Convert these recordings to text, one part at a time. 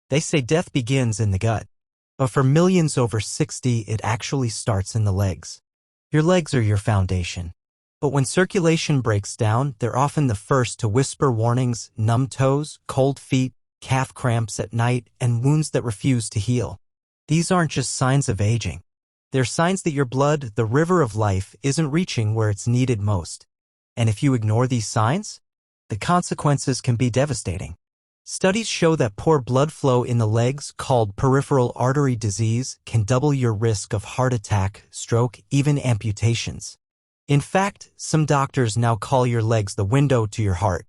They say death begins in the gut, but for millions over 60, it actually starts in the legs. Your legs are your foundation. But when circulation breaks down, they're often the first to whisper warnings: numb toes, cold feet, calf cramps at night, and wounds that refuse to heal. These aren't just signs of aging. They're signs that your blood, the river of life, isn't reaching where it's needed most. And if you ignore these signs, the consequences can be devastating. Studies show that poor blood flow in the legs, called peripheral artery disease, can double your risk of heart attack, stroke, even amputations. In fact, some doctors now call your legs the window to your heart.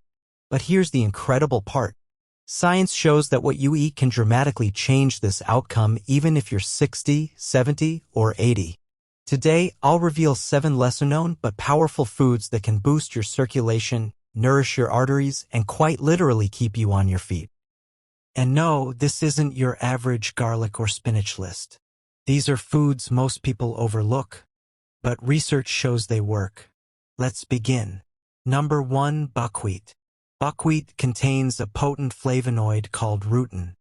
But here's the incredible part. Science shows that what you eat can dramatically change this outcome, even if you're 60, 70, or 80. Today, I'll reveal 7 lesser-known but powerful foods that can boost your circulation, nourish your arteries, and quite literally keep you on your feet. And no, this isn't your average garlic or spinach list. These are foods most people overlook, but research shows they work. Let's begin. Number 1. Buckwheat. Buckwheat contains a potent flavonoid called rutin.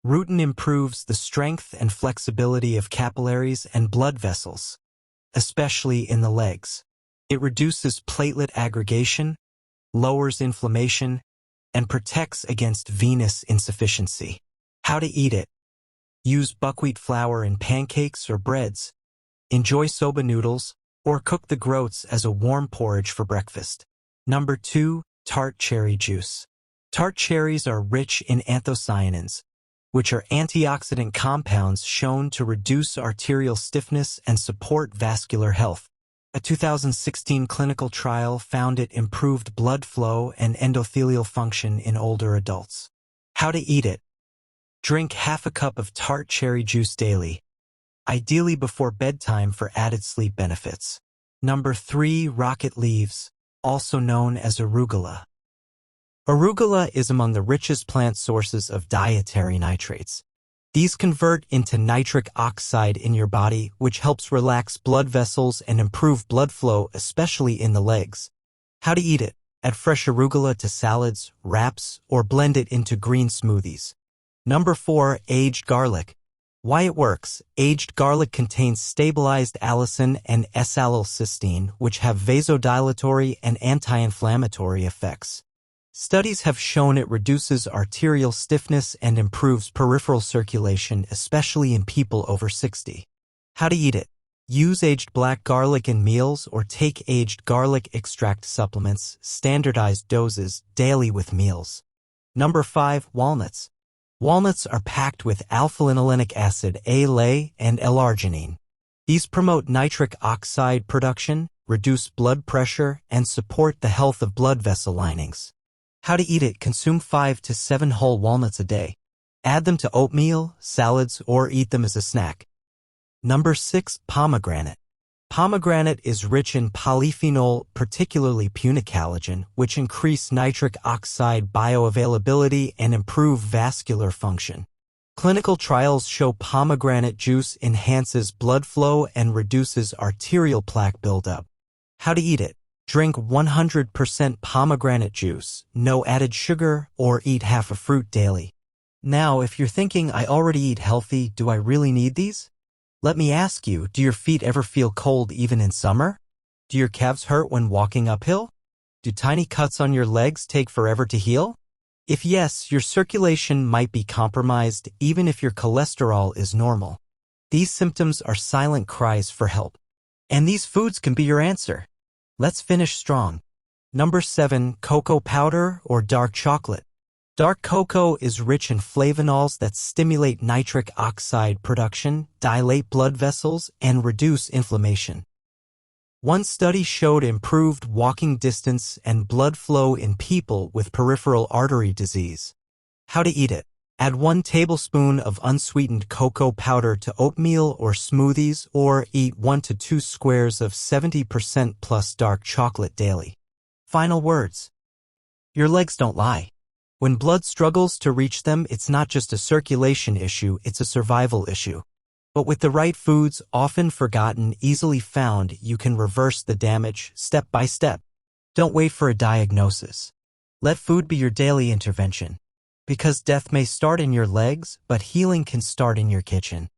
Rutin improves the strength and flexibility of capillaries and blood vessels, especially in the legs. It reduces platelet aggregation, lowers inflammation, and protects against venous insufficiency. How to eat it. Use buckwheat flour in pancakes or breads. Enjoy soba noodles, or cook the groats as a warm porridge for breakfast. Number 2. Tart cherry juice. Tart cherries are rich in anthocyanins, which are antioxidant compounds shown to reduce arterial stiffness and support vascular health. A 2016 clinical trial found it improved blood flow and endothelial function in older adults. How to eat it. Drink half a cup of tart cherry juice daily, ideally before bedtime for added sleep benefits. Number 3. Rocket leaves, also known as arugula. Arugula is among the richest plant sources of dietary nitrates. These convert into nitric oxide in your body, which helps relax blood vessels and improve blood flow, especially in the legs. How to eat it. Add fresh arugula to salads, wraps, or blend it into green smoothies. Number 4. Aged garlic. Why it works. Aged garlic contains stabilized allicin and S-allylcysteine, which have vasodilatory and anti-inflammatory effects. Studies have shown it reduces arterial stiffness and improves peripheral circulation, especially in people over 60. How to eat it. Use aged black garlic in meals or take aged garlic extract supplements, standardized doses, daily with meals. Number 5. Walnuts. Walnuts are packed with alpha-linolenic acid, ALA, and L-arginine. These promote nitric oxide production, reduce blood pressure, and support the health of blood vessel linings. How to eat it. Consume 5 to 7 whole walnuts a day. Add them to oatmeal, salads, or eat them as a snack. Number 6. Pomegranate. Pomegranate is rich in polyphenol, particularly punicalagin, which increase nitric oxide bioavailability and improve vascular function. Clinical trials show pomegranate juice enhances blood flow and reduces arterial plaque buildup. How to eat it. Drink 100% pomegranate juice, no added sugar, or eat half a fruit daily. Now, if you're thinking, I already eat healthy, do I really need these? Let me ask you, do your feet ever feel cold even in summer? Do your calves hurt when walking uphill? Do tiny cuts on your legs take forever to heal? If yes, your circulation might be compromised even if your cholesterol is normal. These symptoms are silent cries for help. And these foods can be your answer. Let's finish strong. Number 7. Cocoa powder or dark chocolate. Dark cocoa is rich in flavonols that stimulate nitric oxide production, dilate blood vessels, and reduce inflammation. One study showed improved walking distance and blood flow in people with peripheral artery disease. How to eat it. Add 1 tablespoon of unsweetened cocoa powder to oatmeal or smoothies, or eat 1 to 2 squares of 70% plus dark chocolate daily. Final words. Your legs don't lie. When blood struggles to reach them, it's not just a circulation issue, it's a survival issue. But with the right foods, often forgotten, easily found, you can reverse the damage step by step. Don't wait for a diagnosis. Let food be your daily intervention. Because death may start in your legs, but healing can start in your kitchen.